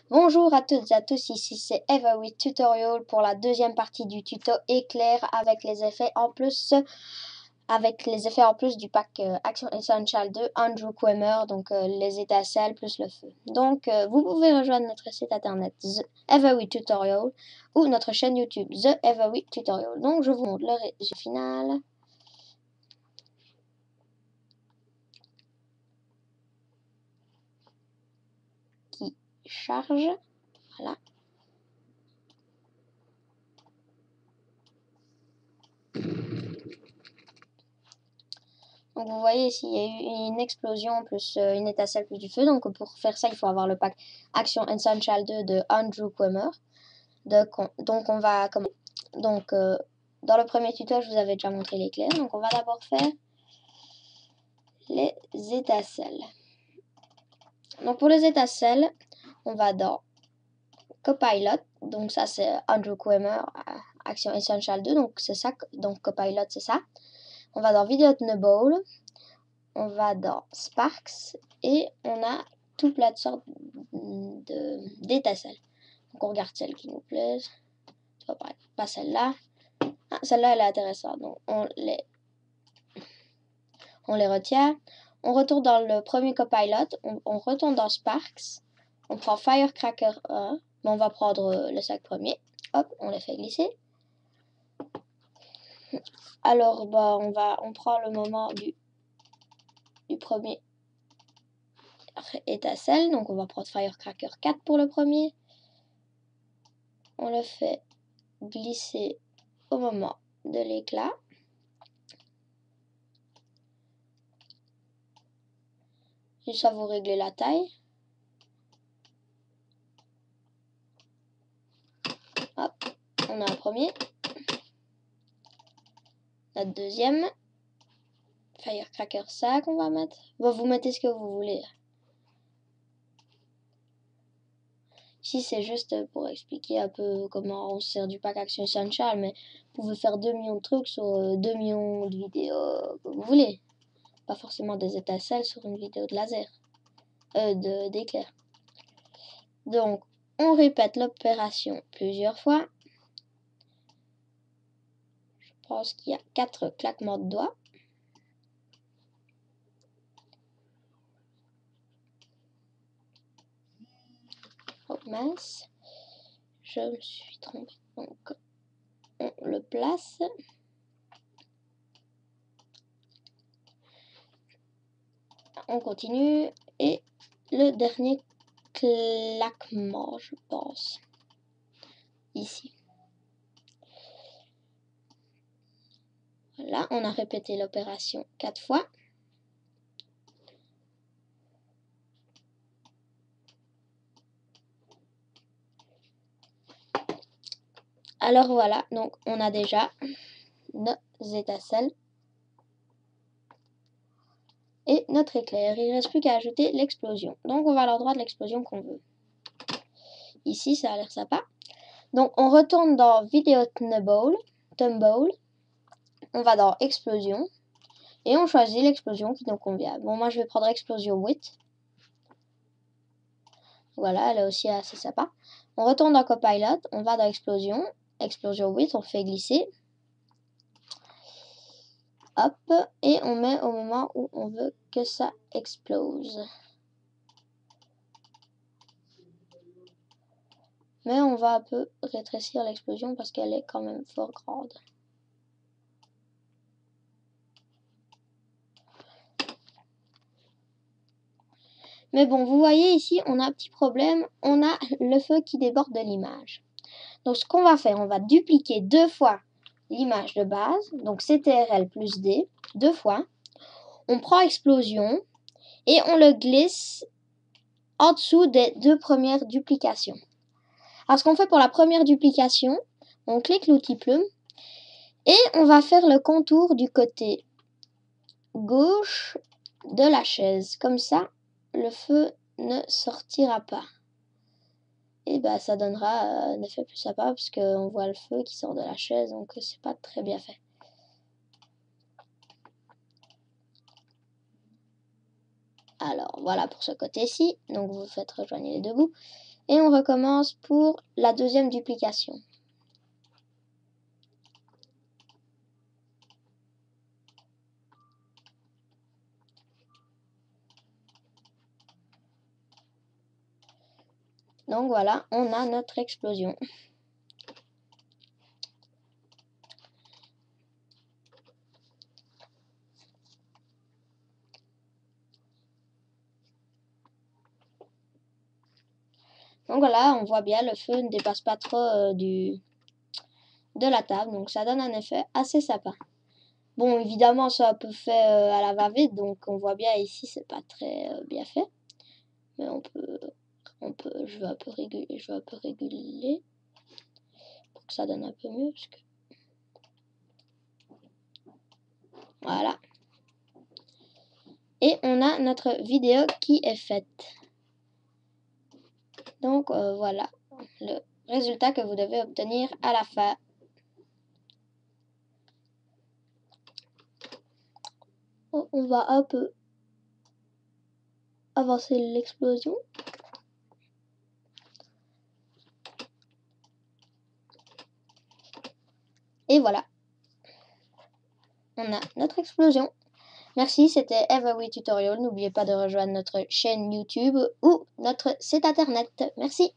Bonjour à toutes et à tous, ici c'est Eva with Tutorial pour la deuxième partie du tuto éclair avec les effets en plus du pack Action Essential de Andrew Kramer, donc les étincelles plus le feu. Donc vous pouvez rejoindre notre site internet The Eva with Tutorial ou notre chaîne YouTube The Eva with Tutorial. Donc je vous montre le résultat final. Qui charge, voilà. Donc vous voyez ici, il y a eu une explosion plus une étincelle plus du feu. Donc pour faire ça, il faut avoir le pack Action Essential 2 de Andrew Kramer. Donc on va commencer. Donc dans le premier tuto, je vous avais déjà montré l'éclair. Donc on va d'abord faire les étincelles. Donc pour les étincelles, on va dans Copilot. Donc ça c'est Andrew Kramer Action Essential 2. Donc c'est ça. Donc Copilot c'est ça. On va dans Video Snowball. On va dans Sparks et on a tout plein de sortes d'étincelles. Donc on regarde celle qui nous plaise. Pas celle-là. Ah, celle-là elle est intéressante. Donc on les retient. On retourne dans le premier Copilot. On retourne dans Sparks. On prend Firecracker 1. Mais on va prendre le 5 premier. Hop, on les fait glisser. Alors bah on prend le moment du premier étincelle. Donc on va prendre Firecracker 4 pour le premier. On le fait glisser au moment de l'éclat. Et ça, vous réglez la taille. Hop, on a un premier. Notre deuxième. Firecracker 5 on va mettre. Bon, vous mettez ce que vous voulez. Ici, c'est juste pour expliquer un peu comment on sert du pack Action Essential, mais vous pouvez faire 2 millions de trucs sur 2 millions de vidéos que vous voulez. Pas forcément des étincelles sur une vidéo de laser. D'éclair. Donc, on répète l'opération plusieurs fois. Je pense qu'il y a 4 claquements de doigts. Oh mince, je me suis trompée. Donc, on le place. On continue. Et le dernier claquement, je pense. Ici. Voilà, on a répété l'opération 4 fois. Alors voilà, donc on a déjà nos étincelles et notre éclair. Il ne reste plus qu'à ajouter l'explosion. Donc on va à l'endroit de l'explosion qu'on veut. Ici, ça a l'air sympa. Donc on retourne dans Video Tumble. On va dans Explosion. Et on choisit l'explosion qui nous convient. Bon, moi je vais prendre Explosion 8. Voilà, elle est aussi assez sympa. On retourne dans Copilot. On va dans Explosion. Explosion 8, on fait glisser. Hop, et on met au moment où on veut que ça explose. Mais on va un peu rétrécir l'explosion parce qu'elle est quand même fort grande. Mais bon, vous voyez ici, on a un petit problème. On a le feu qui déborde de l'image. Donc ce qu'on va faire, on va dupliquer 2 fois l'image de base. Donc CTRL plus D, 2 fois. On prend explosion et on le glisse en dessous des 2 premières duplications. Alors ce qu'on fait pour la première duplication, on clique l'outil plume et on va faire le contour du côté gauche de la chaise. Comme ça, le feu ne sortira pas. Et bah ça donnera un effet plus sympa parce qu'on voit le feu qui sort de la chaise, donc c'est pas très bien fait. Alors voilà pour ce côté-ci, donc vous faites rejoindre les deux bouts. Et on recommence pour la deuxième duplication. Donc voilà, on a notre explosion. Donc voilà, on voit bien le feu ne dépasse pas trop de la table, donc ça donne un effet assez sympa. Bon, évidemment, c'est un peu fait à la va-vite, donc on voit bien ici, c'est pas très bien fait. Mais je vais un peu réguler pour que ça donne un peu mieux. Voilà. Et on a notre vidéo qui est faite. Donc voilà le résultat que vous devez obtenir à la fin. On va un peu avancer l'explosion. Et voilà. On a notre explosion. Merci, c'était Every Tutorial. N'oubliez pas de rejoindre notre chaîne YouTube ou notre site internet. Merci.